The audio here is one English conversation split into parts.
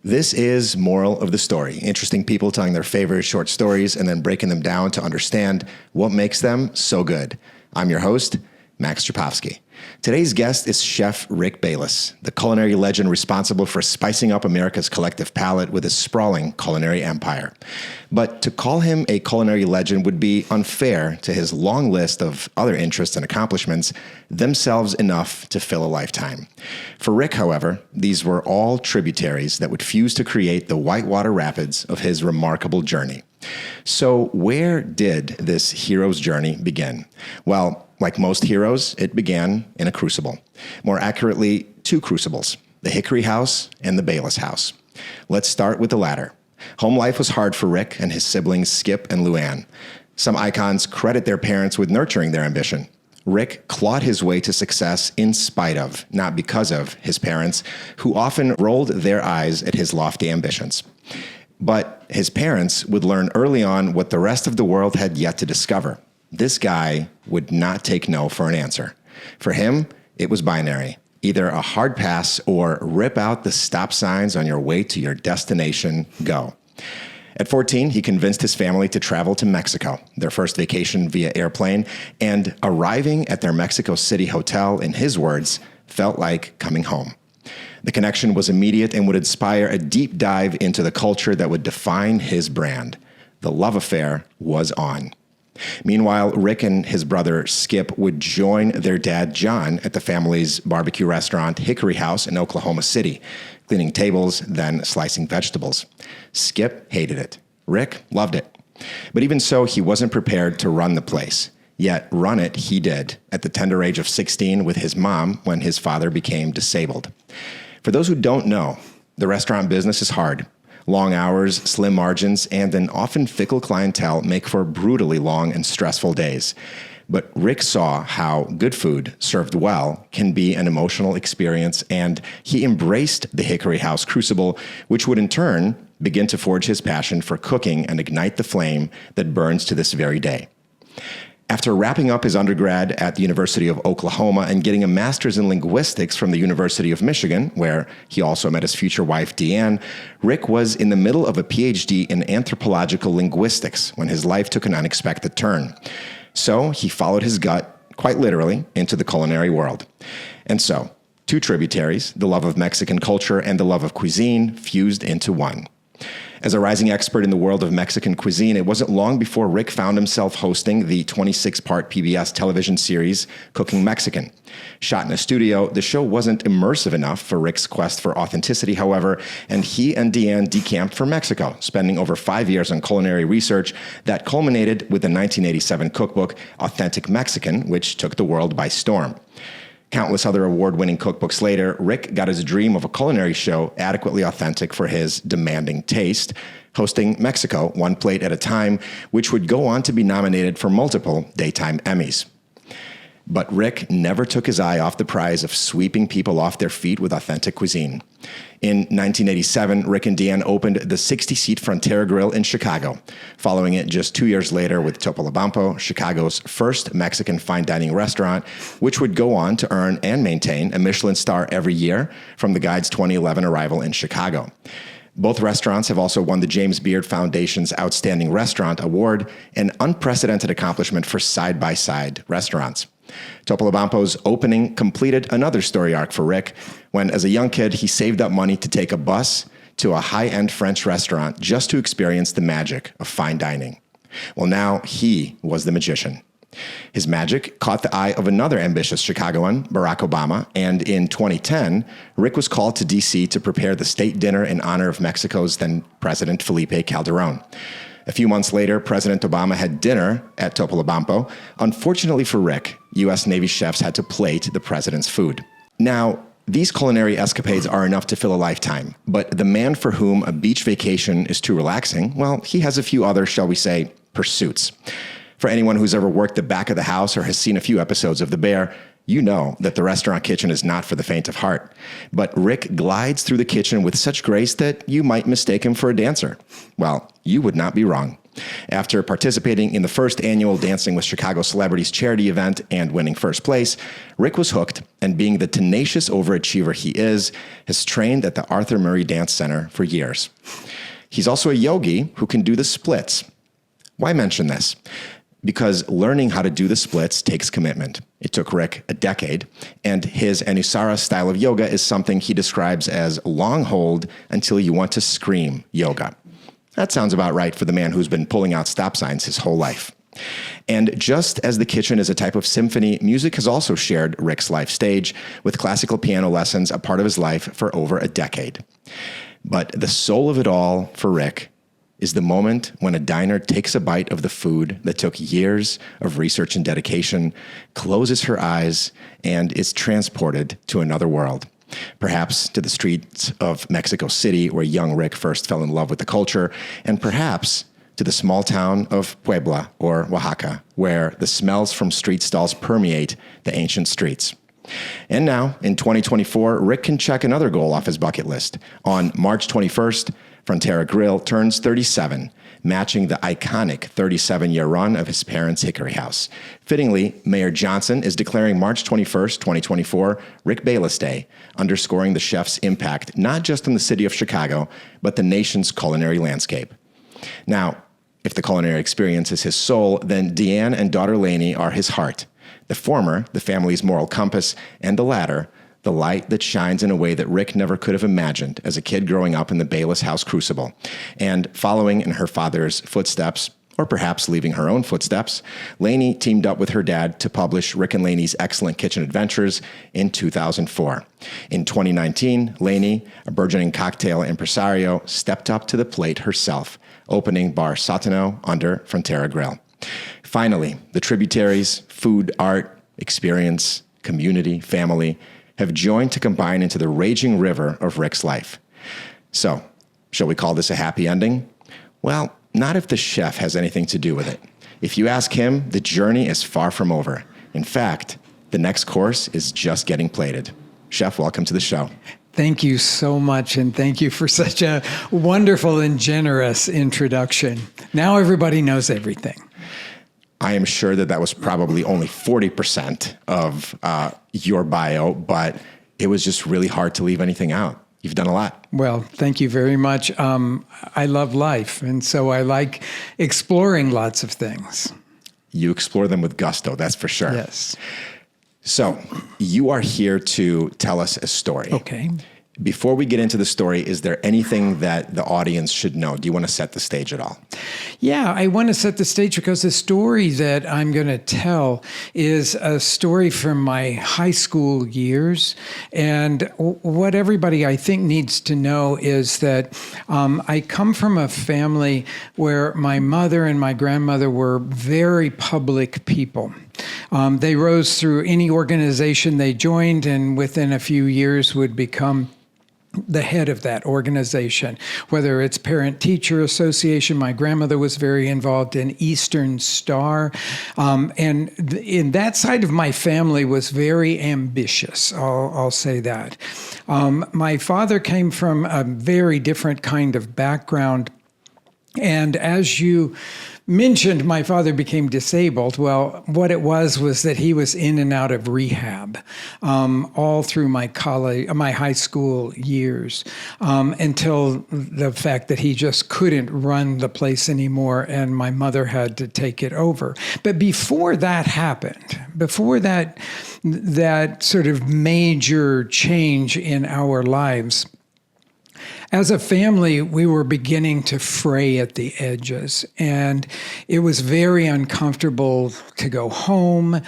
This is Moral of the Story. Interesting people telling their favorite short stories and then breaking them down to understand what makes them so good. I'm your host, Max Czapowski. Today's guest is Chef Rick Bayless, the culinary legend responsible for spicing up America's collective palate with his sprawling culinary empire. But to call him a culinary legend would be unfair to his long list of other interests and accomplishments, themselves enough to fill a lifetime. For Rick, however, these were all tributaries that would fuse to create the whitewater rapids of his remarkable journey. So where did this hero's journey begin? Well, like most heroes, it began in a crucible. More accurately, two crucibles, the Hickory House and the Bayless House. Let's start with the latter. Home life was hard for Rick and his siblings Skip and Luann. Some icons credit their parents with nurturing their ambition. Rick clawed his way to success in spite of, not because of, his parents, who often rolled their eyes at his lofty ambitions. But his parents would learn early on what the rest of the world had yet to discover. This guy would not take no for an answer. For him, it was binary. Either a hard pass or rip out the stop signs on your way to your destination, go. At 14, he convinced his family to travel to Mexico, their first vacation via airplane, and arriving at their Mexico City hotel, in his words, felt like coming home. The connection was immediate and would inspire a deep dive into the culture that would define his brand. The love affair was on. Meanwhile, Rick and his brother Skip would join their dad John at the family's barbecue restaurant Hickory House in Oklahoma City, cleaning tables, then slicing vegetables. Skip hated it. Rick loved it. But even so, he wasn't prepared to run the place. Yet run it he did at the tender age of 16 with his mom when his father became disabled. For those who don't know, the restaurant business is hard. Long hours, slim margins, and an often fickle clientele make for brutally long and stressful days. But Rick saw how good food, served well, can be an emotional experience, and he embraced the Hickory House crucible, which would in turn begin to forge his passion for cooking and ignite the flame that burns to this very day. After wrapping up his undergrad at the University of Oklahoma and getting a master's in linguistics from the University of Michigan, where he also met his future wife, Deanne, Rick was in the middle of a PhD in anthropological linguistics when his life took an unexpected turn. So he followed his gut, quite literally, into the culinary world. And so, two tributaries, the love of Mexican culture and the love of cuisine, fused into one. As a rising expert in the world of Mexican cuisine, it wasn't long before Rick found himself hosting the 26-part PBS television series Cooking Mexican. Shot in a studio, the show wasn't immersive enough for Rick's quest for authenticity, however, and he and Deanne decamped for Mexico, spending over 5 years on culinary research that culminated with the 1987 cookbook Authentic Mexican, which took the world by storm. Countless other award-winning cookbooks later, Rick got his dream of a culinary show adequately authentic for his demanding taste, hosting Mexico one plate at a time, which would go on to be nominated for multiple daytime Emmys. But Rick never took his eye off the prize of sweeping people off their feet with authentic cuisine. In 1987, Rick and Deanne opened the 60-seat Frontera Grill in Chicago, following it just 2 years later with Topolobampo, Chicago's first Mexican fine dining restaurant, which would go on to earn and maintain a Michelin star every year from the Guide's 2011 arrival in Chicago. Both restaurants have also won the James Beard Foundation's Outstanding Restaurant Award, an unprecedented accomplishment for side-by-side restaurants. Topolobampo's opening completed another story arc for Rick when, as a young kid, he saved up money to take a bus to a high-end French restaurant just to experience the magic of fine dining. Well, now he was the magician. His magic caught the eye of another ambitious Chicagoan, Barack Obama, and in 2010, Rick was called to D.C. to prepare the state dinner in honor of Mexico's then President Felipe Calderon. A few months later, President Obama had dinner at Topolobampo. Unfortunately for Rick, U.S. Navy chefs had to plate the president's food. Now, these culinary escapades are enough to fill a lifetime, but the man for whom a beach vacation is too relaxing, well, he has a few other, shall we say, pursuits. For anyone who's ever worked the back of the house or has seen a few episodes of The Bear, you know that the restaurant kitchen is not for the faint of heart. But Rick glides through the kitchen with such grace that you might mistake him for a dancer. Well, you would not be wrong. After participating in the first annual Dancing with Chicago Celebrities charity event and winning first place, Rick was hooked, and being the tenacious overachiever he is, has trained at the Arthur Murray Dance Center for years. He's also a yogi who can do the splits. Why mention this? Because learning how to do the splits takes commitment. It took Rick a decade, and his Anusara style of yoga is something he describes as long hold until you want to scream yoga. That sounds about right for the man who's been pulling out stop signs his whole life. And just as the kitchen is a type of symphony, music has also shared Rick's life stage, with classical piano lessons a part of his life for over a decade. But the soul of it all for Rick is the moment when a diner takes a bite of the food that took years of research and dedication, closes her eyes, and is transported to another world. Perhaps to the streets of Mexico City, where young Rick first fell in love with the culture, and perhaps to the small town of Puebla or Oaxaca, where the smells from street stalls permeate the ancient streets. And now, in 2024, Rick can check another goal off his bucket list. On March 21st, Frontera Grill turns 37, matching the iconic 37-year run of his parents' Hickory House. Fittingly, Mayor Johnson is declaring March 21st, 2024, Rick Bayless Day, underscoring the chef's impact not just in the city of Chicago, but the nation's culinary landscape. Now, if the culinary experience is his soul, then Deanne and daughter Lainey are his heart. The former, the family's moral compass, and the latter, the light that shines in a way that Rick never could have imagined as a kid growing up in the Bayless house crucible. And following in her father's footsteps, or perhaps leaving her own footsteps, Lainey teamed up with her dad to publish Rick and Lainey's Excellent Kitchen Adventures in 2004. In 2019, Lainey, a burgeoning cocktail impresario, stepped up to the plate herself, opening Bar Satano under Frontera Grill. Finally, the tributaries, food, art, experience, community, family, have joined to combine into the raging river of Rick's life. So, shall we call this a happy ending? Well, not if the chef has anything to do with it. If you ask him, the journey is far from over. In fact, the next course is just getting plated. Chef, welcome to the show. Thank you so much, and thank you for such a wonderful and generous introduction. Now everybody knows everything. I am sure that was probably only 40% of your bio, but it was just really hard to leave anything out. You've done a lot. Well, thank you very much. I love life, and so I like exploring lots of things. You explore them with gusto, that's for sure. Yes. So you are here to tell us a story. Okay. Before we get into the story, is there anything that the audience should know? Do you want to set the stage at all? Yeah, I want to set the stage because the story that I'm going to tell is a story from my high school years. And what everybody, I think, needs to know is that I come from a family where my mother and my grandmother were very public people. They rose through any organization they joined, and within a few years would become the head of that organization, whether it's Parent-Teacher Association. My grandmother was very involved in Eastern Star. And in that side of my family was very ambitious, I'll say that. My father came from a very different kind of background. And as you mentioned, my father became disabled. Well, what it was that he was in and out of rehab all through my high school years, until the fact that he just couldn't run the place anymore, and my mother had to take it over. But before that happened, before that sort of major change in our lives, as a family, we were beginning to fray at the edges, and it was very uncomfortable to go home.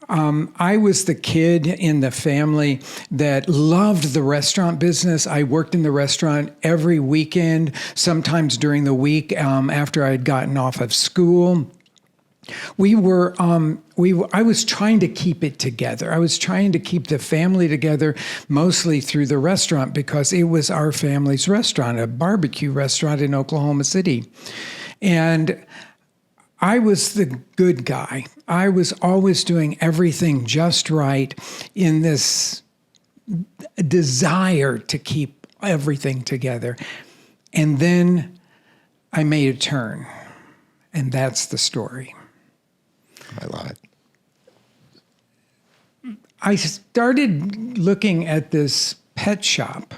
I was the kid in the family that loved the restaurant business. I worked in the restaurant every weekend, sometimes during the week after I'd gotten off of school. I was trying to keep it together. I was trying to keep the family together, mostly through the restaurant, because it was our family's restaurant, a barbecue restaurant in Oklahoma City. And I was the good guy. I was always doing everything just right in this desire to keep everything together. And then I made a turn. And that's the story. I love it. I started looking at this pet shop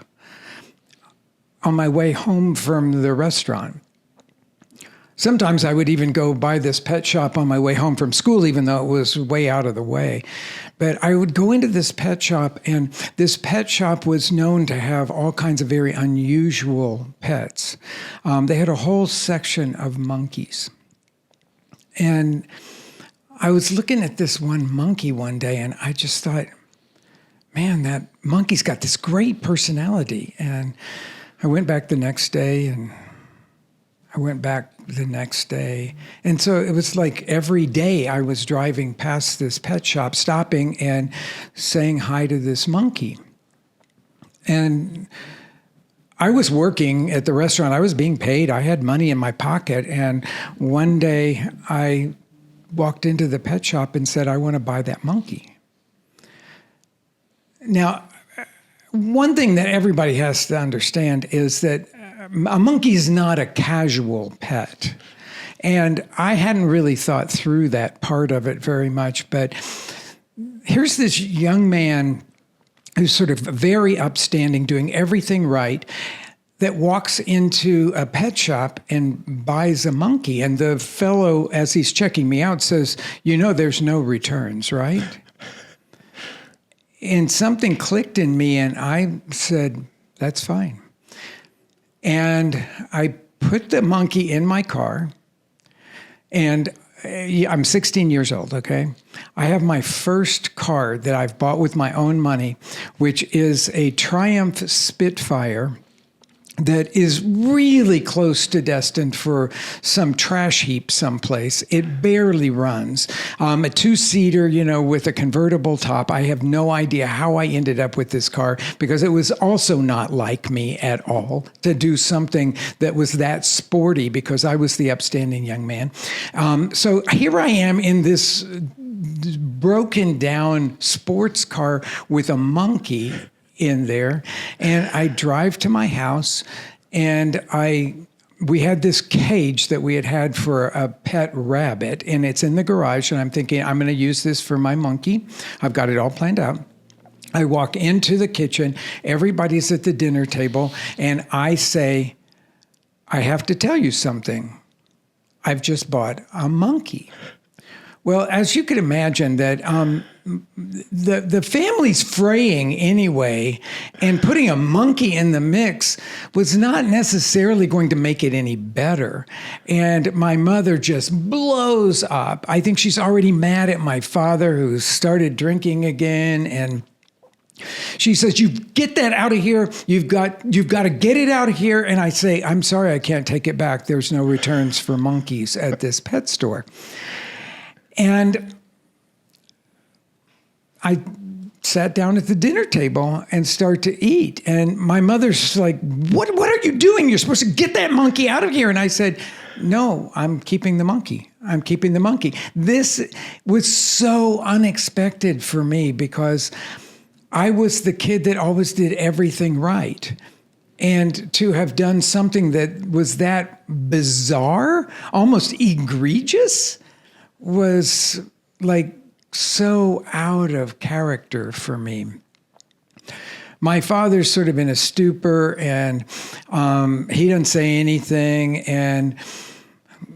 on my way home from the restaurant. Sometimes I would even go by this pet shop on my way home from school, even though it was way out of the way. But I would go into this pet shop, and this pet shop was known to have all kinds of very unusual pets. They had a whole section of monkeys. And I was looking at this one monkey one day, and I just thought, man, that monkey's got this great personality. And I went back the next day, and I went back the next day. And so it was like every day I was driving past this pet shop, stopping and saying hi to this monkey. And I was working at the restaurant. I was being paid. I had money in my pocket. And one day I walked into the pet shop and said, I want to buy that monkey. Now, one thing that everybody has to understand is that a monkey is not a casual pet. And I hadn't really thought through that part of it very much. But here's this young man who's sort of very upstanding, doing everything right, that walks into a pet shop and buys a monkey. And the fellow, as he's checking me out, says, you know, there's no returns, right? And something clicked in me, and I said, that's fine. And I put the monkey in my car, and I'm 16 years old, okay? I have my first car that I've bought with my own money, which is a Triumph Spitfire that is really close to destined for some trash heap someplace. It barely runs. A two-seater, with a convertible top. I have no idea how I ended up with this car, because it was also not like me at all to do something that was that sporty, because I was the upstanding young man. So here I am in this broken down sports car with a monkey in there, and I drive to my house, and we had this cage that we had for a pet rabbit, and it's in the garage, and I'm thinking, I'm going to use this for my monkey. I've got it all planned out. I walk into the kitchen, everybody's at the dinner table, and I say, I have to tell you something. I've just bought a monkey. Well, as you can imagine, that the family's fraying anyway, and putting a monkey in the mix was not necessarily going to make it any better. And my mother just blows up. I think she's already mad at my father, who started drinking again, and she says, "You get that out of here. You've got to get it out of here." And I say, "I'm sorry, I can't take it back. There's no returns for monkeys at this pet store." And I sat down at the dinner table and start to eat. And my mother's like, what are you doing? You're supposed to get that monkey out of here. And I said, no, I'm keeping the monkey. I'm keeping the monkey. This was so unexpected for me, because I was the kid that always did everything right. And to have done something that was that bizarre, almost egregious, was like so out of character for me. My father's sort of in a stupor, and he doesn't say anything, and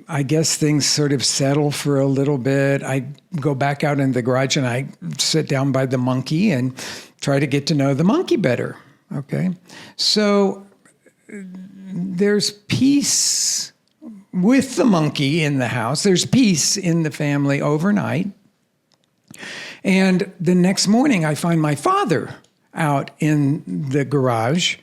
I guess things sort of settle for a little bit. I go back out in the garage, and I sit down by the monkey and try to get to know the monkey better, okay? So there's peace with the monkey in the house. There's peace in the family overnight. And the next morning, I find my father out in the garage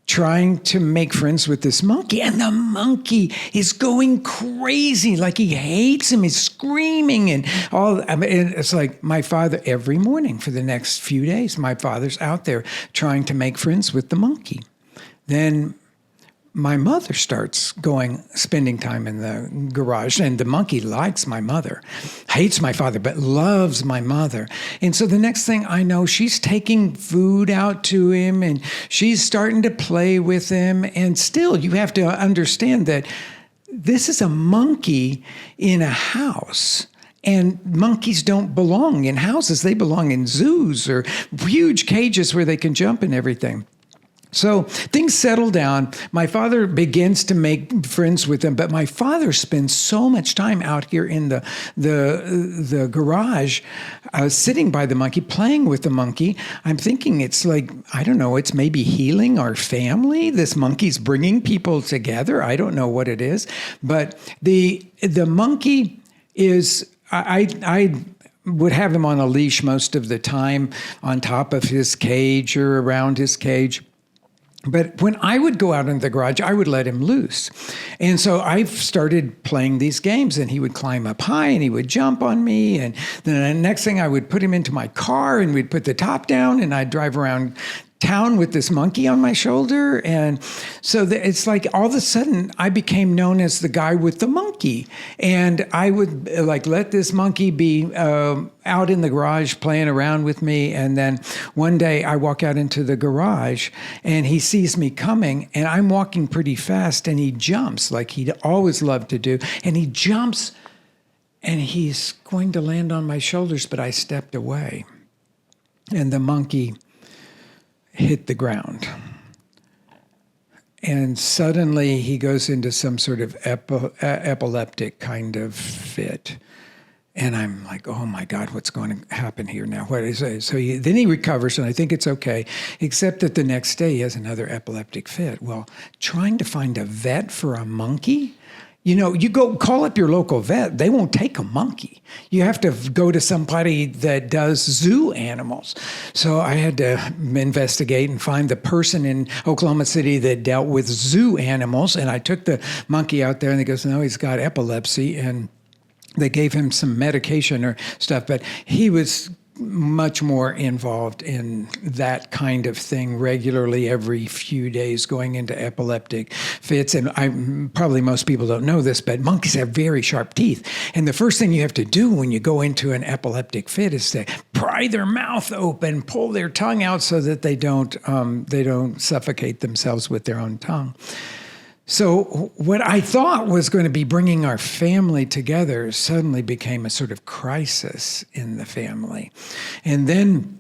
trying to make friends with this monkey. And the monkey is going crazy, like he hates him. He's screaming and all. And it's like my father, every morning for the next few days, my father's out there trying to make friends with the monkey. Then my mother starts spending time in the garage, and the monkey likes my mother, hates my father, but loves my mother. And so the next thing I know, she's taking food out to him, and she's starting to play with him. And still, you have to understand that this is a monkey in a house. And monkeys don't belong in houses. They belong in zoos or huge cages where they can jump and everything. So things settle down. My father begins to make friends with them, but my father spends so much time out here in the garage, sitting by the monkey, playing with the monkey. I'm thinking it's like, I don't know, it's maybe healing our family. This monkey's bringing people together. I don't know what it is, but the monkey is, I would have him on a leash most of the time, on top of his cage or around his cage. But when I would go out in the garage, I would let him loose. And so I started playing these games, and he would climb up high and he would jump on me. And then the next thing, I would put him into my car and we'd put the top down and I'd drive around town with this monkey on my shoulder. And so it's like all of a sudden I became known as the guy with the monkey. And I would like let this monkey be out in the garage playing around with me. And then one day I walk out into the garage and he sees me coming, and I'm walking pretty fast, and he jumps like he'd always loved to do. And he jumps and he's going to land on my shoulders, but I stepped away. And the monkey hit the ground. And suddenly he goes into some sort of epileptic kind of fit. And I'm like, oh my God, what's going to happen here now? What is it? So then he recovers, and I think it's okay, except that the next day he has another epileptic fit. Well, trying to find a vet for a monkey? You know, you go call up your local vet, they won't take a monkey. You have to go to somebody that does zoo animals. So I had to investigate and find the person in Oklahoma City that dealt with zoo animals. And I took the monkey out there, and he goes, no, he's got epilepsy. And they gave him some medication or stuff, but he was much more involved in that kind of thing regularly every few days, going into epileptic fits. And probably most people don't know this, but monkeys have very sharp teeth. And the first thing you have to do when you go into an epileptic fit is to pry their mouth open, pull their tongue out so that they don't suffocate themselves with their own tongue. So what I thought was going to be bringing our family together suddenly became a sort of crisis in the family. And then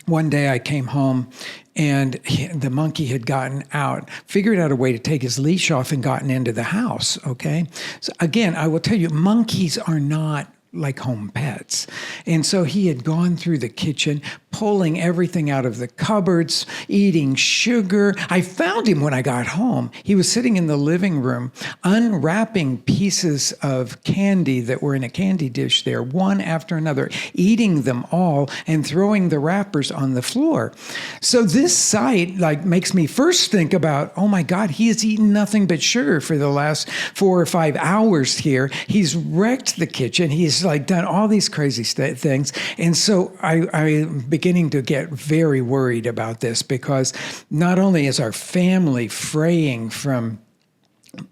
one day I came home, and the monkey had gotten out, figured out a way to take his leash off and gotten into the house, okay? So again, I will tell you, monkeys are not like home pets. And so he had gone through the kitchen, pulling everything out of the cupboards, eating sugar. I found him when I got home. He was sitting in the living room, unwrapping pieces of candy that were in a candy dish there, one after another, eating them all and throwing the wrappers on the floor. So this sight makes me first think about, oh my God, he has eaten nothing but sugar for the last 4 or 5 hours here. He's wrecked the kitchen. He's done all these crazy things. And so I'm beginning to get very worried about this, because not only is our family fraying from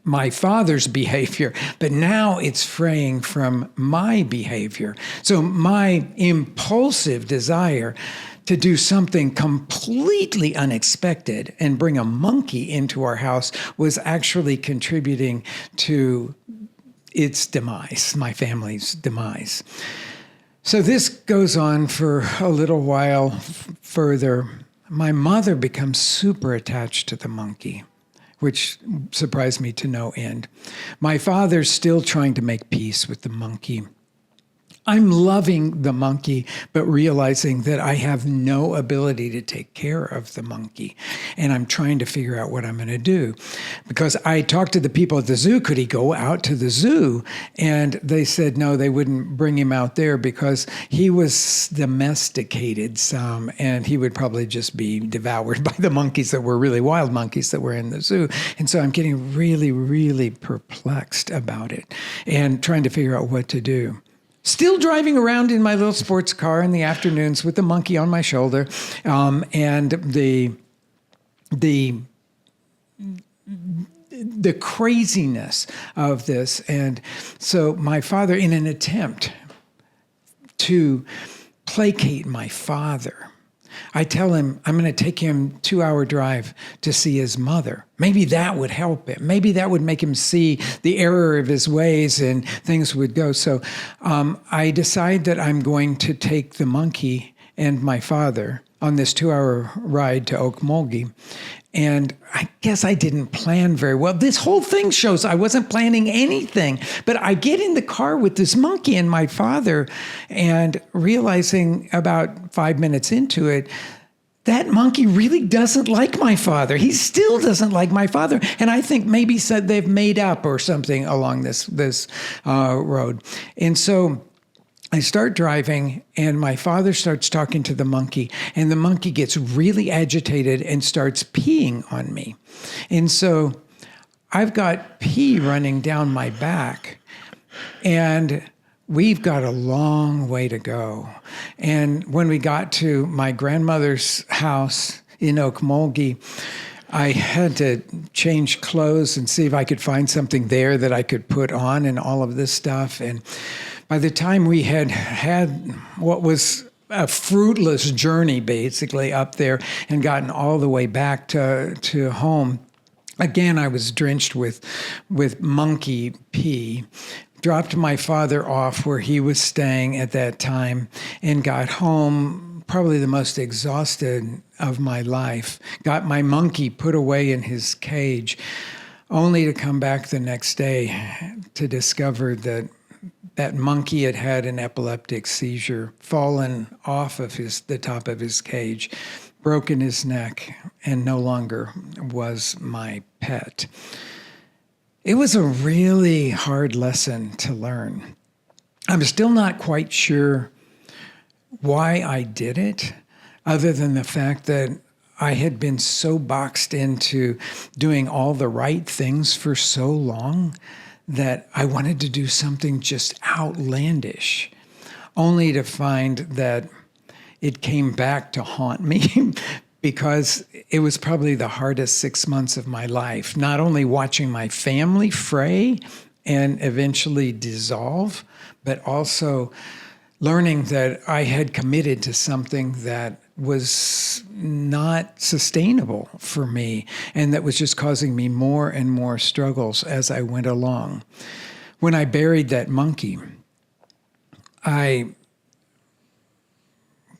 my father's behavior, but now it's fraying from my behavior. So my impulsive desire to do something completely unexpected and bring a monkey into our house was actually contributing to its demise, my family's demise. So this goes on for a little while further. My mother becomes super attached to the monkey, which surprised me to no end. My father's still trying to make peace with the monkey. I'm loving the monkey, but realizing that I have no ability to take care of the monkey. And I'm trying to figure out what I'm going to do. Because I talked to the people at the zoo, could he go out to the zoo? And they said no, they wouldn't bring him out there because he was domesticated some, and he would probably just be devoured by the monkeys that were really wild monkeys that were in the zoo. And so I'm getting really, really perplexed about it and trying to figure out what to do. Still driving around in my little sports car in the afternoons with the monkey on my shoulder, and the craziness of this. And so my father, in an attempt to placate my father, I tell him I'm going to take him 2-hour drive to see his mother. Maybe that would help him. Maybe that would make him see the error of his ways and things would go. So I decide that I'm going to take the monkey and my father on this 2-hour ride to Okmulgee. And I guess I didn't plan very well. This whole thing shows I wasn't planning anything. But I get in the car with this monkey and my father, and realizing about 5 minutes into it, that monkey really doesn't like my father. He still doesn't like my father. And I think maybe said they've made up or something along this road. And so I start driving, and my father starts talking to the monkey, and the monkey gets really agitated and starts peeing on me. And so I've got pee running down my back, and we've got a long way to go. And when we got to my grandmother's house in Okmulgee, I had to change clothes and see if I could find something there that I could put on and all of this stuff. And by the time we had what was a fruitless journey, basically, up there and gotten all the way back to home, again, I was drenched with monkey pee, dropped my father off where he was staying at that time, and got home probably the most exhausted of my life, got my monkey put away in his cage, only to come back the next day to discover that that monkey had had an epileptic seizure, fallen off of the top of his cage, broken his neck, and no longer was my pet. It was a really hard lesson to learn. I'm still not quite sure why I did it, other than the fact that I had been so boxed into doing all the right things for so long that I wanted to do something just outlandish, only to find that it came back to haunt me because it was probably the hardest 6 months of my life, not only watching my family fray and eventually dissolve, but also learning that I had committed to something that was not sustainable for me and that was just causing me more and more struggles as I went along. When I buried that monkey, I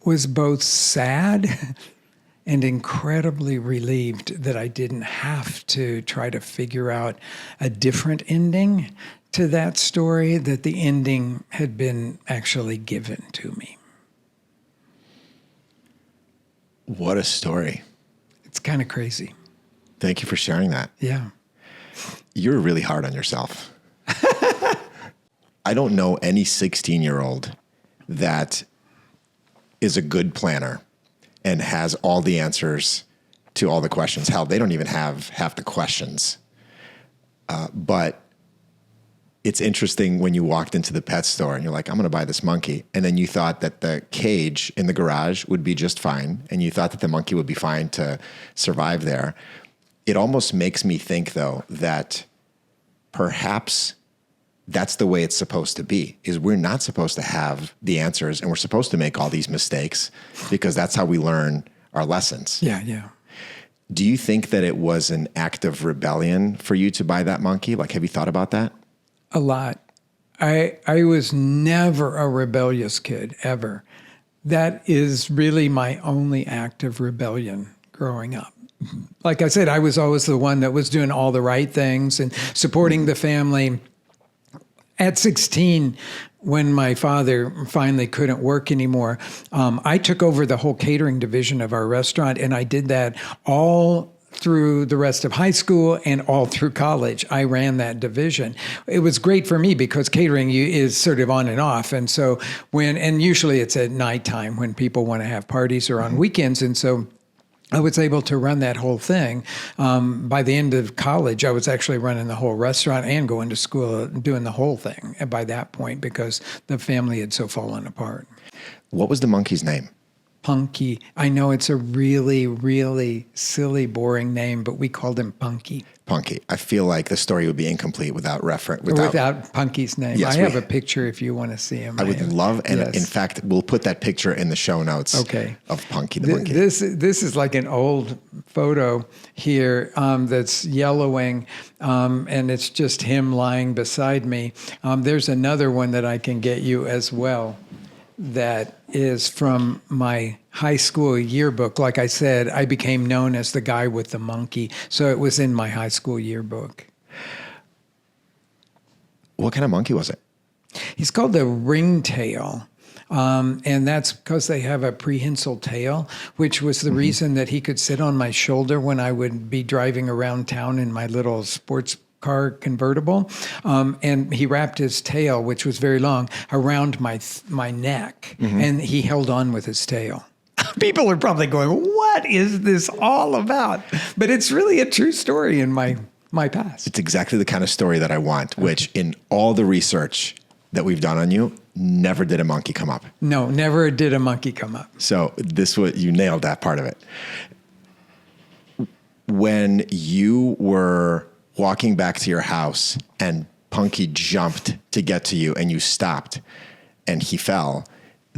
was both sad and incredibly relieved that I didn't have to try to figure out a different ending to that story, that the ending had been actually given to me. What a story. It's kind of crazy. Thank you for sharing that. Yeah. You're really hard on yourself. I don't know any 16-year-old that is a good planner and has all the answers to all the questions. Hell, they don't even have half the questions. But it's interesting when you walked into the pet store and you're like, I'm going to buy this monkey. And then you thought that the cage in the garage would be just fine. And you thought that the monkey would be fine to survive there. It almost makes me think, though, that perhaps that's the way it's supposed to be, is we're not supposed to have the answers and we're supposed to make all these mistakes because that's how we learn our lessons. Yeah, yeah. Do you think that it was an act of rebellion for you to buy that monkey? Like, have you thought about that? A lot. I was never a rebellious kid, ever. That is really my only act of rebellion growing up. Like I said, I was always the one that was doing all the right things and supporting the family. At 16, when my father finally couldn't work anymore, I took over the whole catering division of our restaurant, and I did that all through the rest of high school and all through college. I ran that division. It was great for me because catering is sort of on and off. And so and usually it's at nighttime when people want to have parties or on weekends. And so I was able to run that whole thing. By the end of college, I was actually running the whole restaurant and going to school, doing the whole thing by that point because the family had so fallen apart. What was the monkey's name? Punky. I know it's a really, really silly, boring name, but we called him Punky. Punky. I feel like the story would be incomplete without Punky's name. Yes, I have a picture if you want to see him. I would love, and yes. in fact, we'll put that picture in the show notes. Okay. Of Punky the monkey. This is like an old photo here that's yellowing, and it's just him lying beside me. There's another one that I can get you as well. That is from my high school yearbook. Like I said, I became known as the guy with the monkey. So it was in my high school yearbook. What kind of monkey was it? He's called the ringtail. And that's because they have a prehensile tail, which was the reason that he could sit on my shoulder when I would be driving around town in my little sports car convertible, and he wrapped his tail, which was very long, around my neck, and he held on with his tail. People are probably going, "What is this all about?" But it's really a true story in my past. It's exactly the kind of story that I want, which in all the research that we've done on you, never did a monkey come up. No, never did a monkey come up. So you nailed that part of it. When you were walking back to your house and Punky jumped to get to you and you stopped and he fell,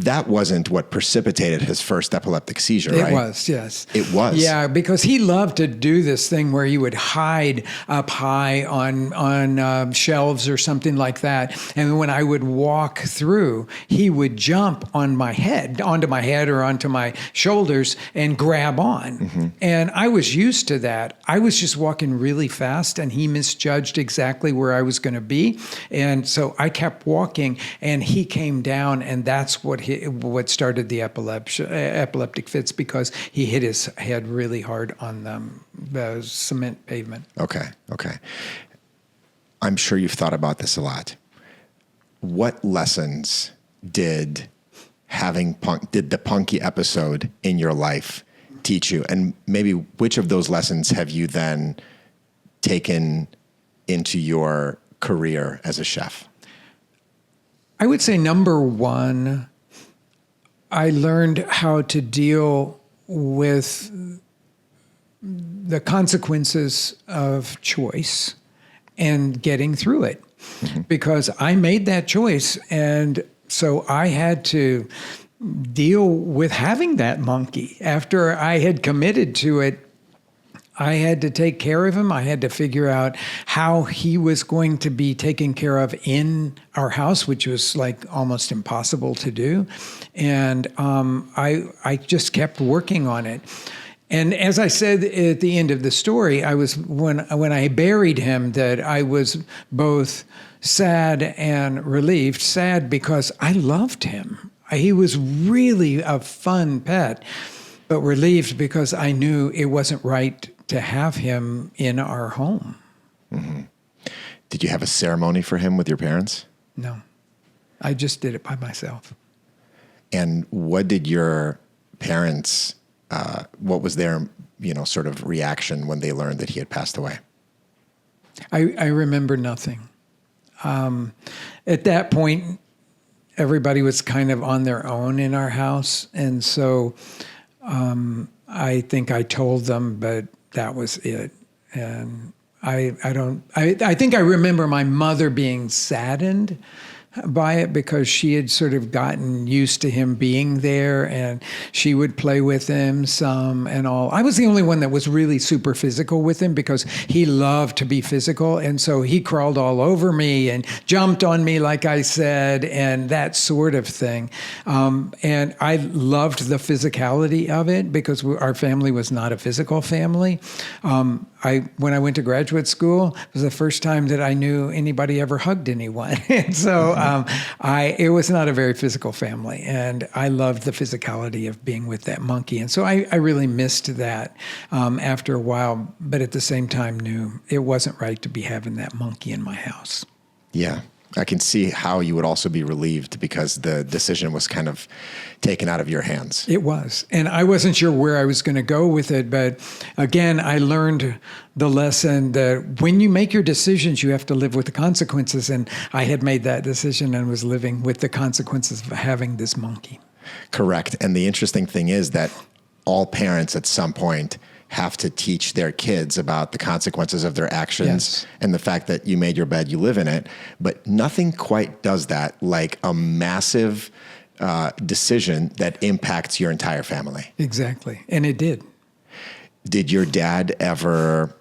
that wasn't what precipitated his first epileptic seizure, right? It was, yes. It was? Yeah, because he loved to do this thing where he would hide up high on shelves or something like that. And when I would walk through, he would jump onto my head or onto my shoulders and grab on. And I was used to that. I was just walking really fast and he misjudged exactly where I was going to be. And so I kept walking and he came down, and that's what started the epileptic fits, because he hit his head really hard on the cement pavement. Okay. I'm sure you've thought about this a lot. What lessons did the Punky episode in your life teach you? And maybe which of those lessons have you then taken into your career as a chef? I would say number one, I learned how to deal with the consequences of choice and getting through it, because I made that choice. And so I had to deal with having that monkey. After I had committed to it, I had to take care of him. I had to figure out how he was going to be taken care of in our house, which was like almost impossible to do. And I just kept working on it. And as I said at the end of the story, I was when I buried him, that I was both sad and relieved. Sad because I loved him. He was really a fun pet, but relieved because I knew it wasn't right to have him in our home. Did you have a ceremony for him with your parents? No, I just did it by myself. And what did your parents, what was their, sort of reaction when they learned that he had passed away? I remember nothing. At that point, everybody was kind of on their own in our house. And so I think I told them, but that was it. And I think I remember my mother being saddened by it, because she had sort of gotten used to him being there, and she would play with him some and all. I was the only one that was really super physical with him, because he loved to be physical. And so he crawled all over me and jumped on me, like I said, and that sort of thing. And I loved the physicality of it, because our family was not a physical family. When I went to graduate school, it was the first time that I knew anybody ever hugged anyone. And so it was not a very physical family, and I loved the physicality of being with that monkey. And so I really missed that after a while, but at the same time knew it wasn't right to be having that monkey in my house. Yeah. I can see how you would also be relieved, because the decision was kind of taken out of your hands. It was. And I wasn't sure where I was going to go with it. But again, I learned the lesson that when you make your decisions, you have to live with the consequences. And I had made that decision and was living with the consequences of having this monkey. Correct. And the interesting thing is that all parents at some point have to teach their kids about the consequences of their actions Yes. and the fact that you made your bed, you live in it. But nothing quite does that like a massive decision that impacts your entire family. Exactly. And it did. Did your dad ever,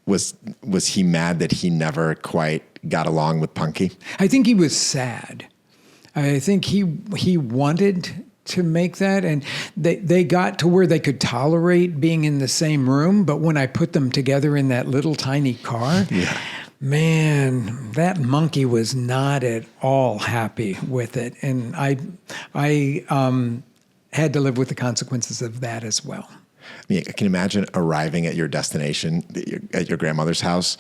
was he mad that he never quite got along with Punky? I think he was sad. I think he wanted to make that, and they got to where they could tolerate being in the same room. But when I put them together in that little tiny car, man, that monkey was not at all happy with it. And I had to live with the consequences of that as well. I mean, I can imagine arriving at your destination, at your grandmother's house.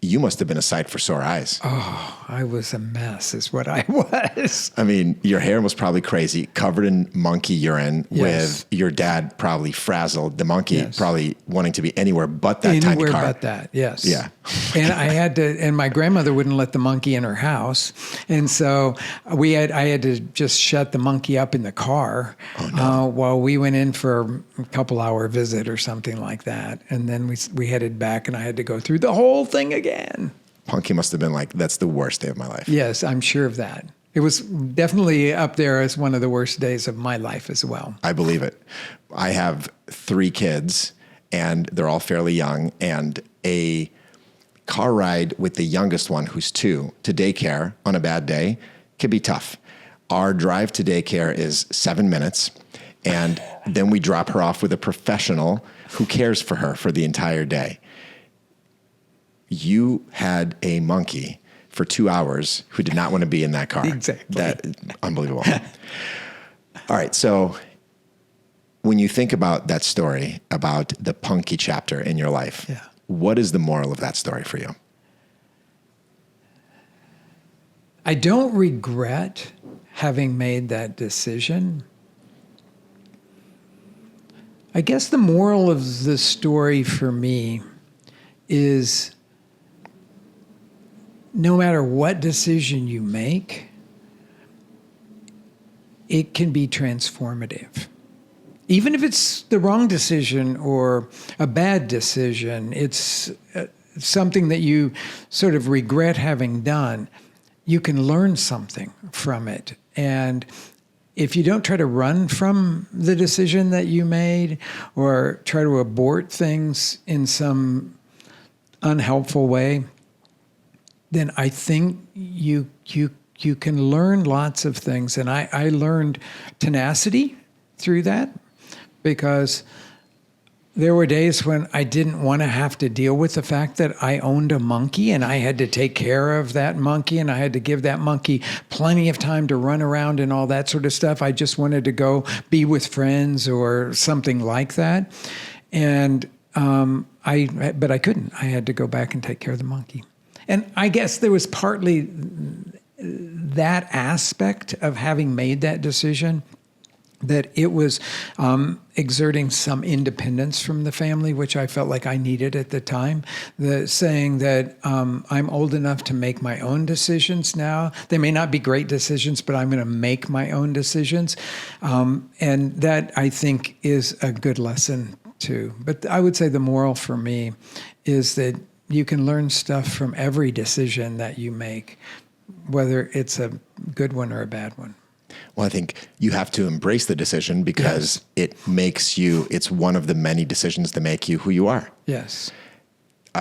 You must have been a sight for sore eyes. Oh, I was a mess is what I was. I mean, your hair was probably crazy, covered in monkey urine, Yes. with your dad probably frazzled, the monkey Yes. probably wanting to be anywhere but that tiny Anywhere car. but that, yes. Yeah. And I had to, and my grandmother wouldn't let the monkey in her house. And so I had to just shut the monkey up in the car while we went in for a couple hour visit or something like that. And then we headed back and I had to go through the whole thing again. Punky must have been like, that's the worst day of my life. Yes, I'm sure of that. It was definitely up there as one of the worst days of my life as well. I believe it. I have 3 kids and they're all fairly young, and a car ride with the youngest one, who's 2, to daycare on a bad day can be tough. Our drive to daycare is 7 minutes, and then we drop her off with a professional who cares for her for the entire day. You had a monkey for 2 hours who did not want to be in that car. Exactly. Unbelievable. All right. So when you think about that story, about the Punky chapter in your life, what is the moral of that story for you? I don't regret having made that decision. I guess the moral of the story for me is no matter what decision you make, it can be transformative. Even if it's the wrong decision or a bad decision, it's something that you sort of regret having done, you can learn something from it. And if you don't try to run from the decision that you made or try to abort things in some unhelpful way, then I think you can learn lots of things. And I learned tenacity through that, because there were days when I didn't want to have to deal with the fact that I owned a monkey and I had to take care of that monkey and I had to give that monkey plenty of time to run around and all that sort of stuff. I just wanted to go be with friends or something like that. And but I couldn't. I had to go back and take care of the monkey. And I guess there was partly that aspect of having made that decision, that it was exerting some independence from the family, which I felt like I needed at the time. The saying that I'm old enough to make my own decisions now. They may not be great decisions, but I'm going to make my own decisions. And that, I think, is a good lesson too. But I would say the moral for me is that you can learn stuff from every decision that you make, whether it's a good one or a bad one. Well, I think you have to embrace the decision because it makes you, it's one of the many decisions that make you who you are. Yes.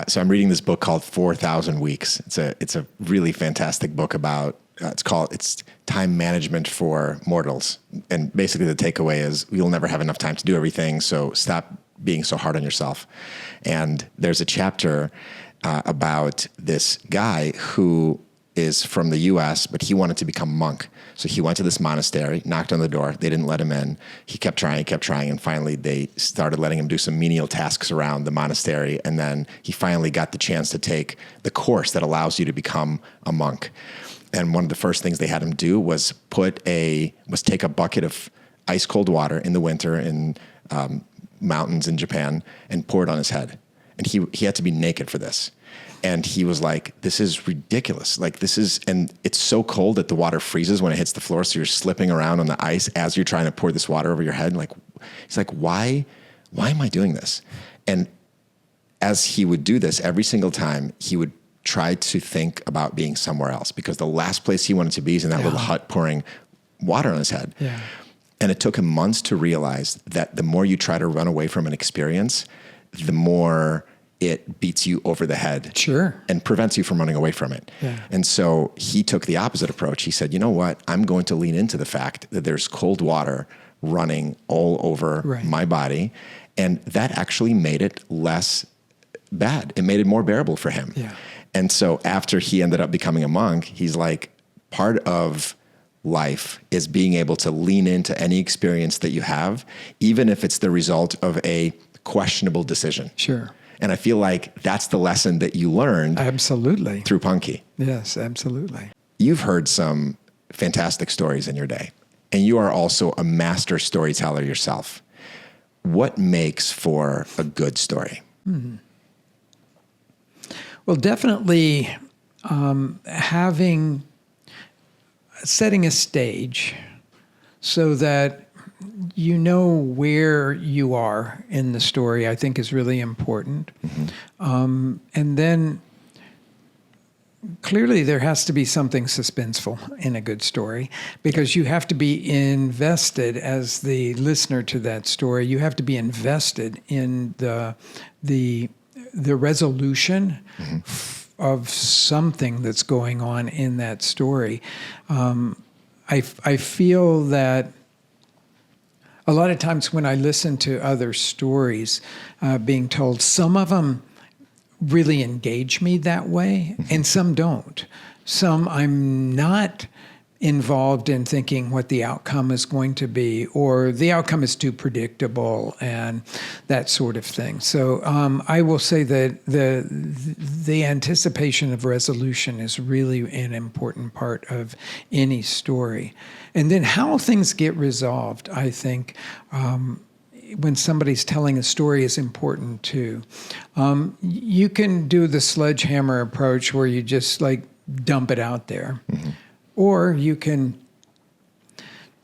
So I'm reading this book called 4,000 Weeks. It's a really fantastic book about, it's time management for mortals. And basically the takeaway is you'll never have enough time to do everything. So stop being so hard on yourself. And there's a chapter about this guy who is from the US, but he wanted to become a monk. So he went to this monastery, knocked on the door. They didn't let him in. He kept trying. And finally they started letting him do some menial tasks around the monastery. And then he finally got the chance to take the course that allows you to become a monk. And one of the first things they had him do was take a bucket of ice cold water in the winter in mountains in Japan and pour it on his head. and he had to be naked for this. And he was like, this is ridiculous. Like and it's so cold that the water freezes when it hits the floor. So you're slipping around on the ice as you're trying to pour this water over your head. Like, he's like, why am I doing this? And as he would do this every single time, he would try to think about being somewhere else, because the last place he wanted to be is in that little hut pouring water on his head. Yeah. And it took him months to realize that the more you try to run away from an experience, the more it beats you over the head. Sure. And prevents you from running away from it. Yeah. And so he took the opposite approach. He said, you know what? I'm going to lean into the fact that there's cold water running all over my body. And that actually made it less bad. It made it more bearable for him. Yeah. And so after he ended up becoming a monk, he's like, part of life is being able to lean into any experience that you have, even if it's the result of a questionable decision. Sure. And I feel like that's the lesson that you learned. Absolutely. Through Punky. Yes, absolutely. You've heard some fantastic stories in your day, and you are also a master storyteller yourself. What makes for a good story? Well, definitely setting a stage so that you know where you are in the story, I think is really important. And then clearly there has to be something suspenseful in a good story, because you have to be invested as the listener to that story. You have to be invested in the resolution of something that's going on in that story. I feel that a lot of times when I listen to other stories being told, some of them really engage me that way, and some don't. Some I'm not involved in thinking what the outcome is going to be, or the outcome is too predictable and that sort of thing. So I will say that the anticipation of resolution is really an important part of any story. And then how things get resolved, I think, when somebody's telling a story is important too. You can do the sledgehammer approach where you just like dump it out there. Or you can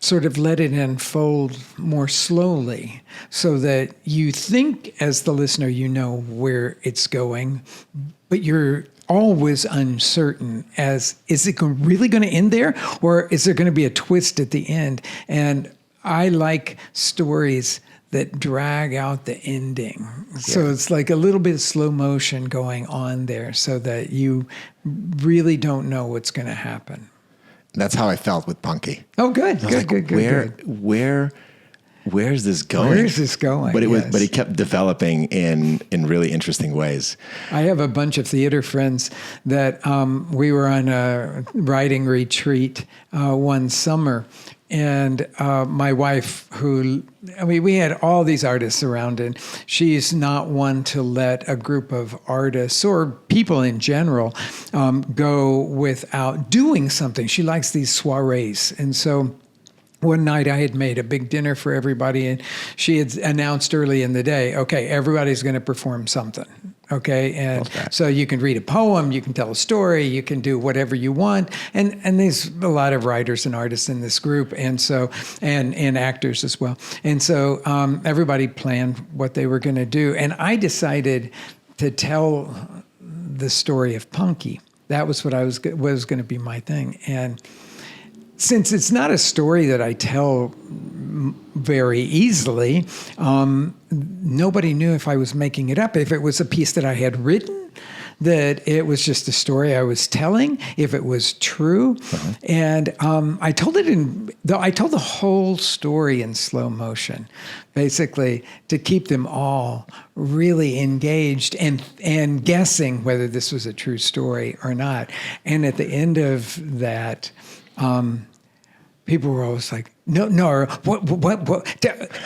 sort of let it unfold more slowly so that you think as the listener you know where it's going, but you're always uncertain as, is it really going to end there? Or is there going to be a twist at the end? And I like stories that drag out the ending. So it's like a little bit of slow motion going on there so that you really don't know what's going to happen. That's how I felt with Punky. Oh, good, good. Where's this going? Where's this going? But it kept developing in really interesting ways. I have a bunch of theater friends that we were on a writing retreat one summer. And my wife, we had all these artists around, and she's not one to let a group of artists or people in general go without doing something. She likes these soirees. And so one night I had made a big dinner for everybody, and she had announced early in the day, okay, everybody's going to perform something. Okay, and so you can read a poem, you can tell a story, you can do whatever you want, and there's a lot of writers and artists in this group, and so and actors as well, and so everybody planned what they were going to do, and I decided to tell the story of Punky. That was what was going to be my thing, and since it's not a story that I tell very easily, nobody knew if I was making it up, if it was a piece that I had written, that it was just a story I was telling, if it was true. And I told the whole story in slow motion, basically to keep them all really engaged and guessing whether this was a true story or not. And at the end of that, people were always like, no, or what?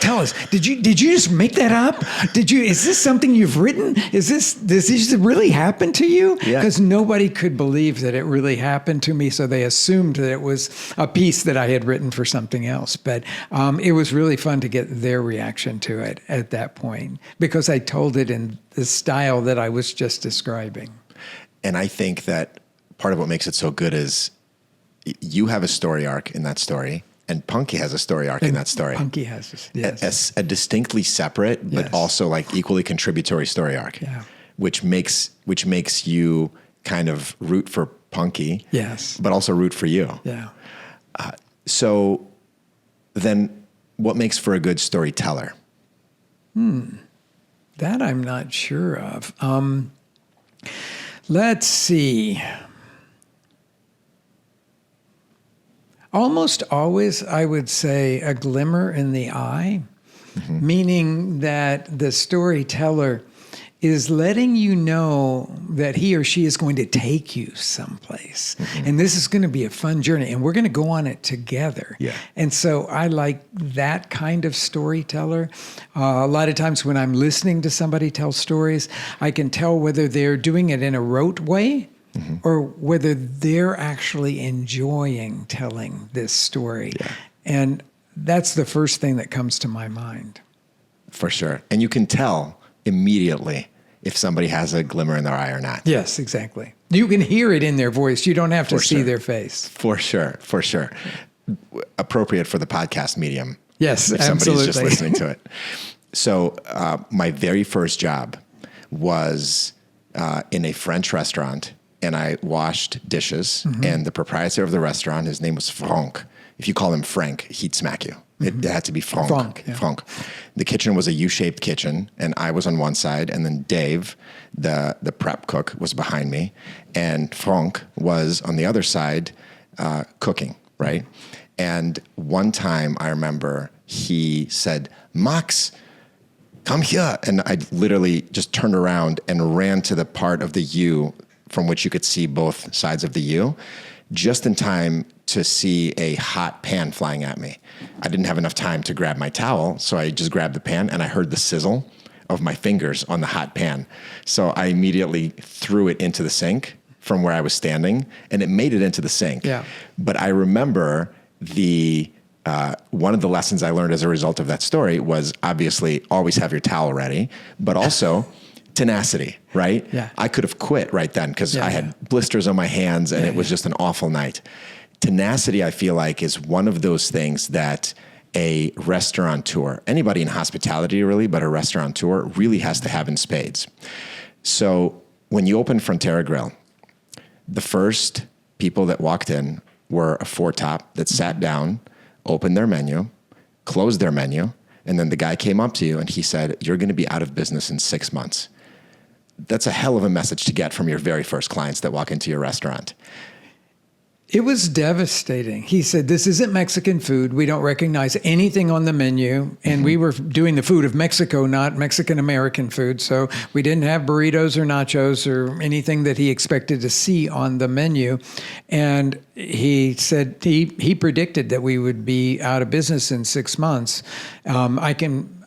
Tell us, did you just make that up? Is this something you've written? Does this really happen to you? Yeah. Because nobody could believe that it really happened to me. So they assumed that it was a piece that I had written for something else. But it was really fun to get their reaction to it at that point, because I told it in the style that I was just describing. And I think that part of what makes it so good is you have a story arc in that story, and Punky has a story arc in that story. Punky has this, yes. A distinctly separate, but also like equally contributory story arc. Yeah. Which makes you kind of root for Punky. Yes. But also root for you. Yeah. So then what makes for a good storyteller? That I'm not sure of. Let's see. Almost always, I would say a glimmer in the eye, meaning that the storyteller is letting you know that he or she is going to take you someplace. And this is going to be a fun journey, and we're going to go on it together. Yeah. And so I like that kind of storyteller. A lot of times when I'm listening to somebody tell stories, I can tell whether they're doing it in a rote way, or whether they're actually enjoying telling this story. Yeah. And that's the first thing that comes to my mind. For sure. And you can tell immediately if somebody has a glimmer in their eye or not. Yes, exactly. You can hear it in their voice. You don't have to see sure. their face. For sure. Appropriate for the podcast medium. Yes, if somebody's absolutely. just listening to it. So my very first job was in a French restaurant, and I washed dishes. And the proprietor of the restaurant, his name was Franck. If you call him Frank, he'd smack you. It had to be Franck. Franck, yeah. Franck. The kitchen was a U-shaped kitchen, and I was on one side, and then Dave, the prep cook, was behind me, and Franck was on the other side cooking, right? And one time I remember he said, "Max, come here." And I literally just turned around and ran to the part of the U from which you could see both sides of the U, just in time to see a hot pan flying at me. I didn't have enough time to grab my towel, so I just grabbed the pan, and I heard the sizzle of my fingers on the hot pan. So I immediately threw it into the sink from where I was standing, and it made it into the sink. Yeah. But I remember one of the lessons I learned as a result of that story was obviously always have your towel ready, but also tenacity, right? Yeah. I could have quit right then because I had blisters on my hands and it was just an awful night. Tenacity, I feel like, is one of those things that a restaurateur, anybody in hospitality really, but a restaurateur really has to have in spades. So when you open Frontera Grill, the first people that walked in were a four-top that sat down, opened their menu, closed their menu, and then the guy came up to you and he said, "You're going to be out of business in 6 months." That's a hell of a message to get from your very first clients that walk into your restaurant. It was devastating. He said, "This isn't Mexican food. We don't recognize anything on the menu." And we were doing the food of Mexico, not Mexican-American food. So we didn't have burritos or nachos or anything that he expected to see on the menu. And he said he predicted that we would be out of business in 6 months.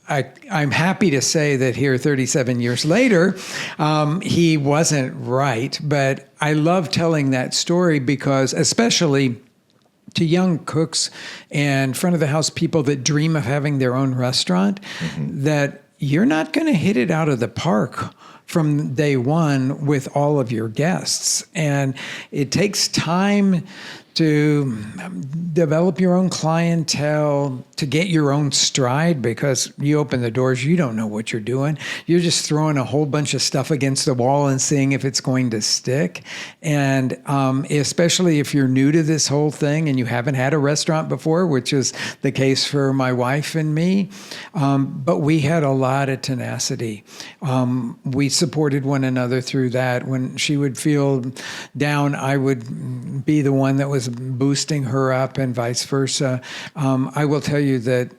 I'm happy to say that here 37 years later, he wasn't right, but I love telling that story because especially to young cooks and front of the house people that dream of having their own restaurant, that you're not going to hit it out of the park from day one with all of your guests. And it takes time to develop your own clientele, to get your own stride, because you open the doors, you don't know what you're doing. You're just throwing a whole bunch of stuff against the wall and seeing if it's going to stick. And especially if you're new to this whole thing and you haven't had a restaurant before, which is the case for my wife and me. But we had a lot of tenacity. We supported one another through that. When she would feel down, I would be the one that was boosting her up and vice versa. I will tell you that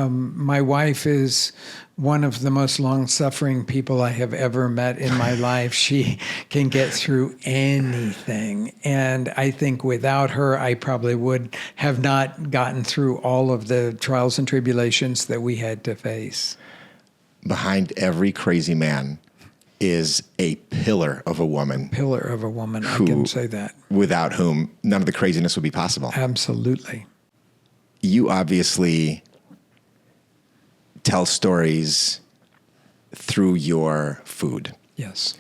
my wife is one of the most long-suffering people I have ever met in my life. She can get through anything. And I think without her, I probably would have not gotten through all of the trials and tribulations that we had to face. Behind every crazy man is a pillar of a woman. Pillar of a woman, I can say that. Without whom none of the craziness would be possible. Absolutely. You obviously tell stories through your food. Yes.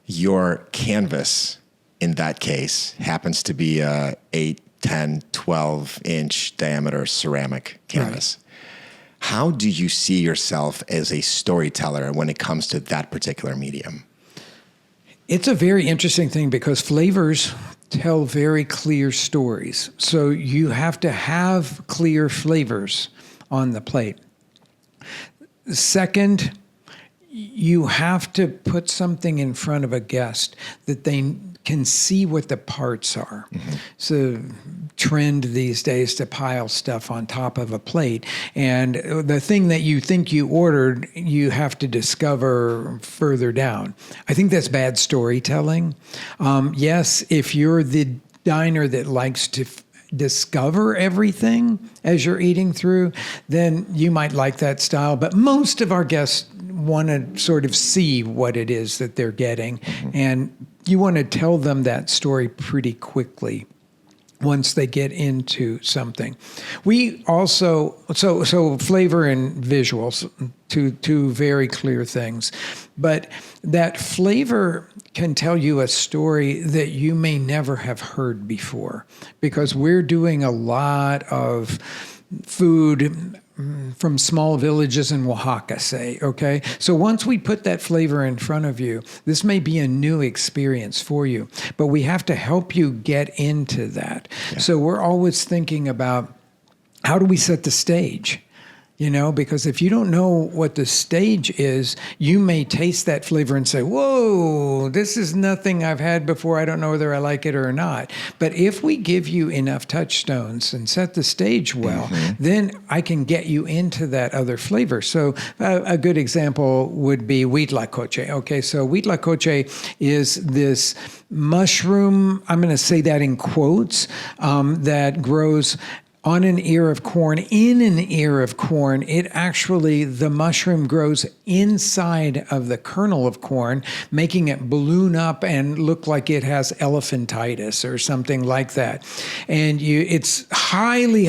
Your canvas, in that case, happens to be a 8, 10, 12-inch diameter ceramic canvas. Right. How do you see yourself as a storyteller when it comes to that particular medium? It's a very interesting thing because flavors tell very clear stories. So you have to have clear flavors on the plate. Second, you have to put something in front of a guest that they can see what the parts are. Mm-hmm. It's a trend these days to pile stuff on top of a plate. And the thing that you think you ordered, you have to discover further down. I think that's bad storytelling. Yes, if you're the diner that likes to discover everything as you're eating through, then you might like that style. But most of our guests want to sort of see what it is that they're getting. Mm-hmm. And you want to tell them that story pretty quickly once they get into something. We also, so flavor and visuals, two very clear things. But that flavor can tell you a story that you may never have heard before, because we're doing a lot of food from small villages in Oaxaca, say, okay? So once we put that flavor in front of you, this may be a new experience for you, but we have to help you get into that. Yeah. So we're always thinking about, how do we set the stage? You know, because if you don't know what the stage is, you may taste that flavor and say, whoa, this is nothing I've had before. I don't know whether I like it or not. But if we give you enough touchstones and set the stage well, mm-hmm. then I can get you into that other flavor. So a good example would be huitlacoche. Okay, so huitlacoche is this mushroom, I'm going to say that in quotes, that grows on an ear of corn, in an ear of corn. It actually, the mushroom grows inside of the kernel of corn, making it balloon up and look like it has elephantitis or something like that. And it's highly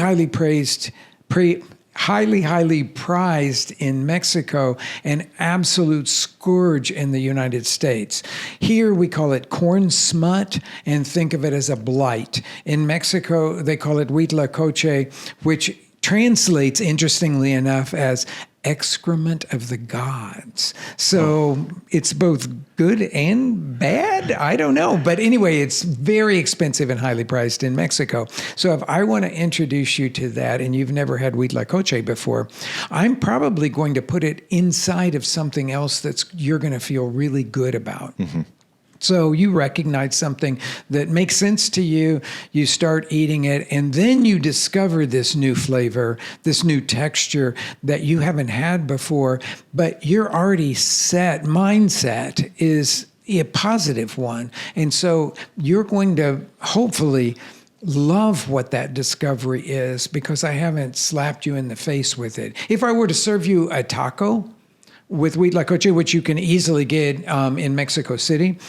prized in Mexico, an absolute scourge in the United States. Here we call it corn smut and think of it as a blight. In Mexico, they call it huitlacoche, which translates, interestingly enough, as excrement of the gods. So it's both good and bad. I don't know. But anyway, it's very expensive and highly priced in Mexico. So if I want to introduce you to that and you've never had huitlacoche before, I'm probably going to put it inside of something else that's you're going to feel really good about. Mm-hmm. So you recognize something that makes sense to you, you start eating it, and then you discover this new flavor, this new texture that you haven't had before, but your already set mindset is a positive one. And so you're going to hopefully love what that discovery is, because I haven't slapped you in the face with it. If I were to serve you a taco with huitlacoche, which you can easily get in Mexico City,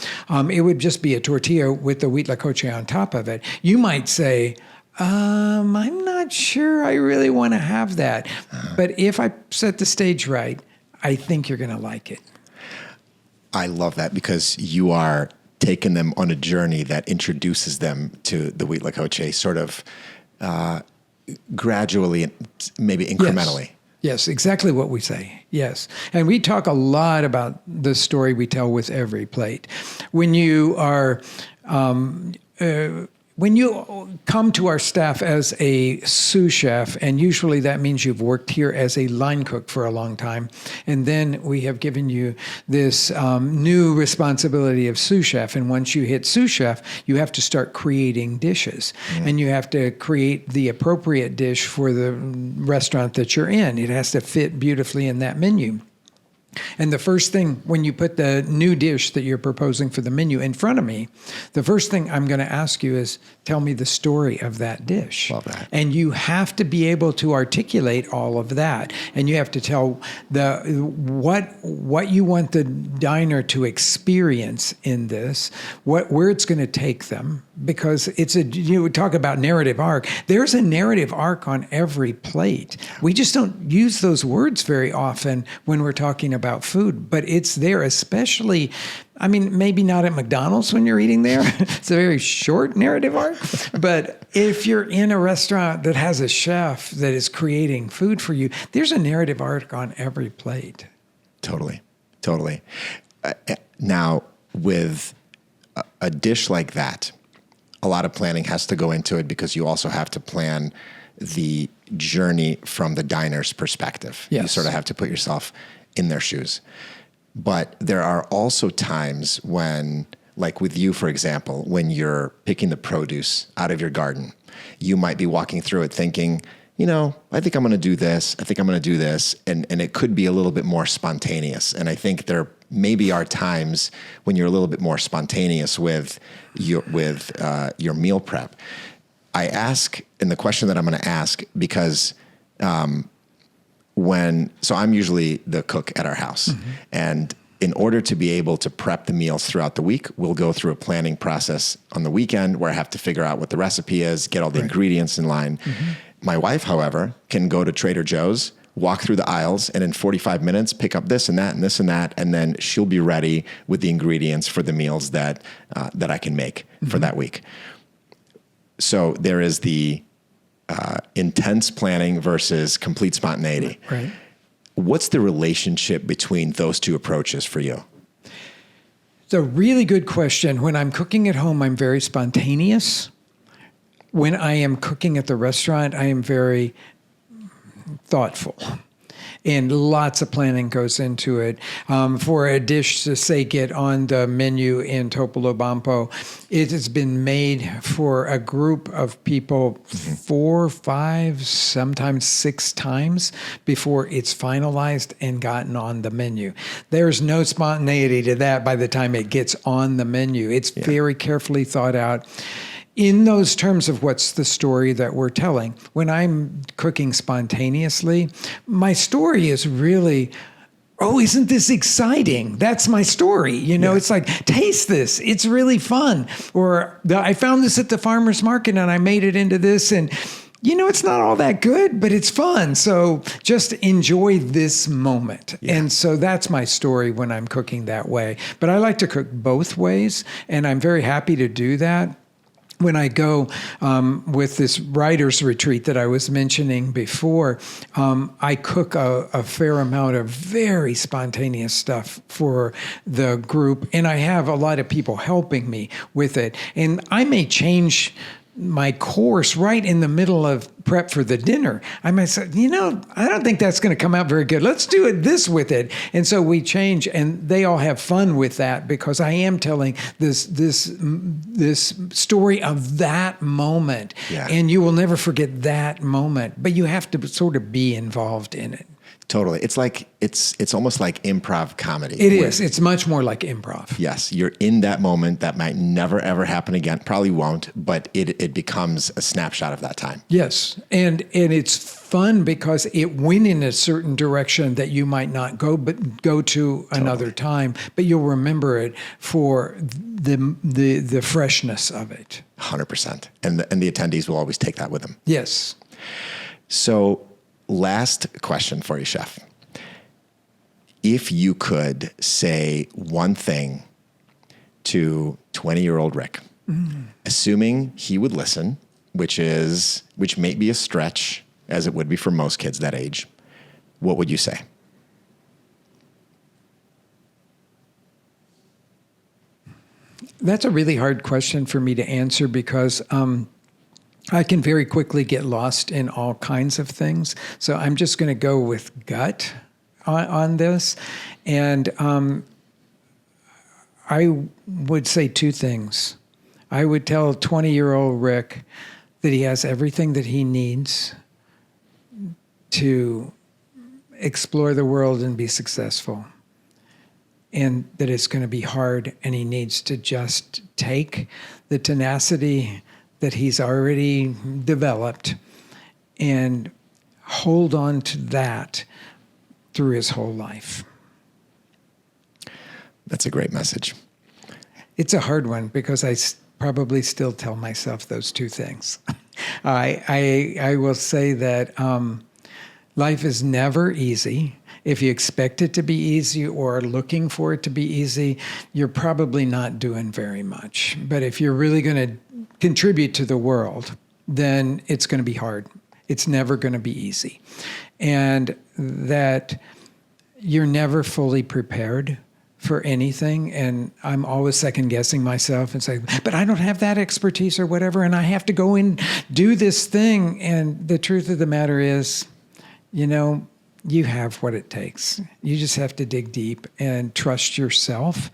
it would just be a tortilla with the huitlacoche on top of it. You might say, I'm not sure I really want to have that. But if I set the stage right, I think you're going to like it. I love that, because you are taking them on a journey that introduces them to the huitlacoche sort of gradually, maybe incrementally. Yes, exactly what we say. Yes. And we talk a lot about the story we tell with every plate. When you are, when you come to our staff as a sous chef, and usually that means you've worked here as a line cook for a long time, and then we have given you this new responsibility of sous chef. And once you hit sous chef, you have to start creating dishes. Mm-hmm. And you have to create the appropriate dish for the restaurant that you're in. It has to fit beautifully in that menu. And the first thing, when you put the new dish that you're proposing for the menu in front of me, the first thing I'm going to ask you is, tell me the story of that dish. Love that. And you have to be able to articulate all of that. And you have to tell what you want the diner to experience in this, where it's going to take them. Because you would talk about narrative arc. There's a narrative arc on every plate. We just don't use those words very often when we're talking about food, but it's there, especially, I mean, maybe not at McDonald's when you're eating there. It's a very short narrative arc. But if you're in a restaurant that has a chef that is creating food for you, there's a narrative arc on every plate. Totally. Now, with a dish like that, a lot of planning has to go into it because you also have to plan the journey from the diner's perspective. Yes. You sort of have to put yourself in their shoes. But there are also times when, like with you, for example, when you're picking the produce out of your garden, you might be walking through it thinking, I think I'm going to do this. I think I'm going to do this. And it could be a little bit more spontaneous. And I think there maybe are times when you're a little bit more spontaneous with your meal prep. I ask, and the question that I'm going to ask, because so I'm usually the cook at our house. Mm-hmm. And in order to be able to prep the meals throughout the week, we'll go through a planning process on the weekend where I have to figure out what the recipe is, get all the ingredients in line. Mm-hmm. My wife, however, can go to Trader Joe's, walk through the aisles, and in 45 minutes, pick up this and that and this and that, and then she'll be ready with the ingredients for the meals that I can make for that week. So there is the intense planning versus complete spontaneity. Right. What's the relationship between those two approaches for you? It's a really good question. When I'm cooking at home, I'm very spontaneous. When I am cooking at the restaurant, I am very thoughtful. And lots of planning goes into it. For a dish to, say, get on the menu in Topolobampo, it has been made for a group of people 4, 5, sometimes 6 times before it's finalized and gotten on the menu. There's no spontaneity to that by the time it gets on the menu. It's very carefully thought out. In those terms of what's the story that we're telling, when I'm cooking spontaneously, my story is really, isn't this exciting? That's my story. It's like, taste this. It's really fun. Or I found this at the farmer's market and I made it into this. And, it's not all that good, but it's fun. So just enjoy this moment. Yeah. And so that's my story when I'm cooking that way. But I like to cook both ways, and I'm very happy to do that. When I go with this writer's retreat that I was mentioning before, I cook a fair amount of very spontaneous stuff for the group, and I have a lot of people helping me with it. And I may change my course right in the middle of prep for the dinner. I might say, I don't think that's going to come out very good. Let's do it this with it. And so we change, and they all have fun with that because I am telling this story of that moment. Yeah. And you will never forget that moment, but you have to sort of be involved in it. Totally. It's like it's almost like improv comedy. It is. It's much more like improv. Yes. You're in that moment that might never, ever happen again. Probably won't, but it becomes a snapshot of that time. Yes. And it's fun because it went in a certain direction that you might not go to another time, but you'll remember it for the freshness of it. 100%. And the attendees will always take that with them. Yes. So, last question for you, Chef. If you could say one thing to 20-year-old Rick, assuming he would listen, which may be a stretch, as it would be for most kids that age, what would you say? That's a really hard question for me to answer because I can very quickly get lost in all kinds of things. So I'm just going to go with gut on this. And I would say 2 things. I would tell 20-year-old Rick that he has everything that he needs to explore the world and be successful. and that it's going to be hard, and he needs to just take the tenacity that he's already developed and hold on to that through his whole life. That's a great message. It's a hard one because I probably still tell myself those two things. I will say that life is never easy. If you expect it to be easy or are looking for it to be easy, you're probably not doing very much. But if you're really going to contribute to the world, then it's going to be hard. It's never going to be easy. And that you're never fully prepared for anything. And I'm always second guessing myself and say, but I don't have that expertise or whatever, and I have to go and do this thing. And the truth of the matter is, you have what it takes. You just have to dig deep and trust yourself.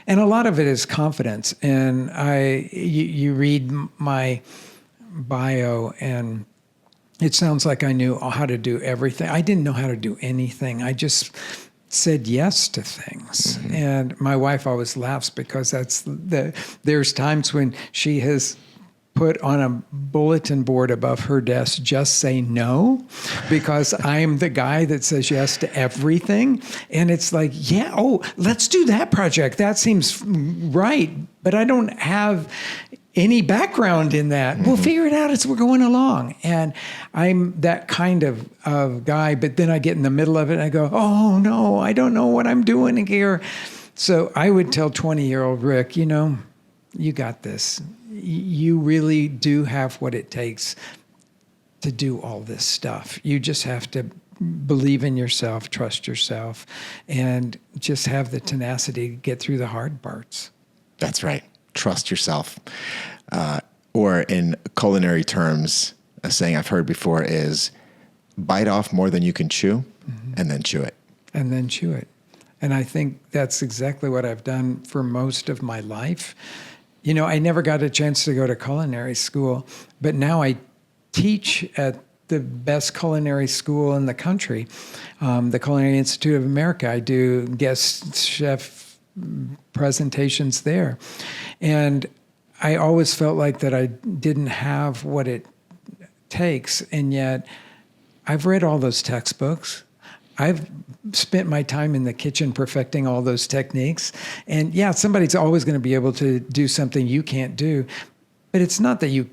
And a lot of it is confidence. And you read my bio, and it sounds like I knew how to do everything. I didn't know how to do anything. I just said yes to things. Mm-hmm. And my wife always laughs because there's times when she has put on a bulletin board above her desk, just say no, because I'm the guy that says yes to everything. And it's like, let's do that project. That seems right. But I don't have any background in that. Mm-hmm. We'll figure it out as we're going along. And I'm that kind of guy. But then I get in the middle of it and I go, oh, no, I don't know what I'm doing here. So I would tell 20-year-old Rick, you got this. You really do have what it takes to do all this stuff. You just have to believe in yourself, trust yourself, and just have the tenacity to get through the hard parts. That's right. Trust yourself. Or in culinary terms, a saying I've heard before is bite off more than you can chew, mm-hmm. and then chew it. And then chew it. And I think that's exactly what I've done for most of my life. I never got a chance to go to culinary school, but now I teach at the best culinary school in the country, the Culinary Institute of America. I do guest chef presentations there. And I always felt like that I didn't have what it takes, and yet I've read all those textbooks. I've spent my time in the kitchen perfecting all those techniques. And somebody's always going to be able to do something you can't do. But it's not that you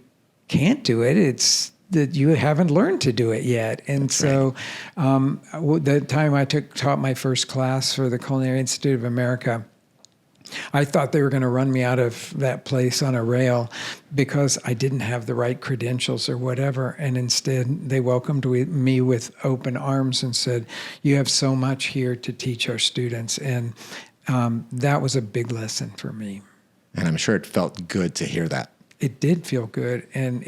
can't do it. It's that you haven't learned to do it yet. And that's so the time I taught my first class for the Culinary Institute of America, I thought they were going to run me out of that place on a rail because I didn't have the right credentials or whatever. And instead, they welcomed me with open arms and said, you have so much here to teach our students. And that was a big lesson for me. And I'm sure it felt good to hear that. It did feel good. And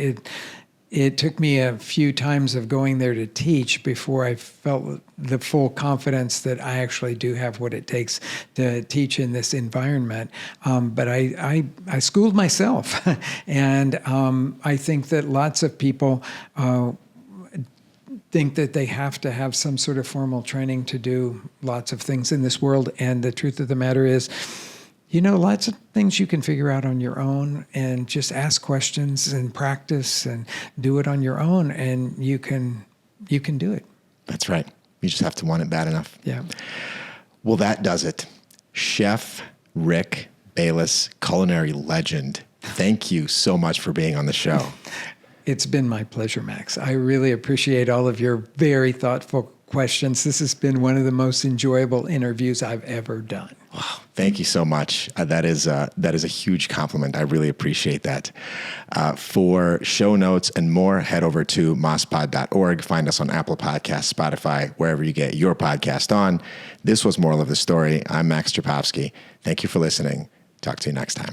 it took me a few times of going there to teach before I felt the full confidence that I actually do have what it takes to teach in this environment. But I schooled myself. And I think that lots of people think that they have to have some sort of formal training to do lots of things in this world. And the truth of the matter is, lots of things you can figure out on your own, and just ask questions and practice and do it on your own, and you can do it. That's right. You just have to want it bad enough. Yeah. Well, that does it. Chef Rick Bayless, culinary legend. Thank you so much for being on the show. It's been my pleasure, Max. I really appreciate all of your very thoughtful questions. This has been one of the most enjoyable interviews I've ever done. Wow. Thank you so much. That is a huge compliment. I really appreciate that. For show notes and more, head over to mosspod.org. Find us on Apple Podcasts, Spotify, wherever you get your podcast on. This was Moral of the Story. I'm Max Strapowski. Thank you for listening. Talk to you next time.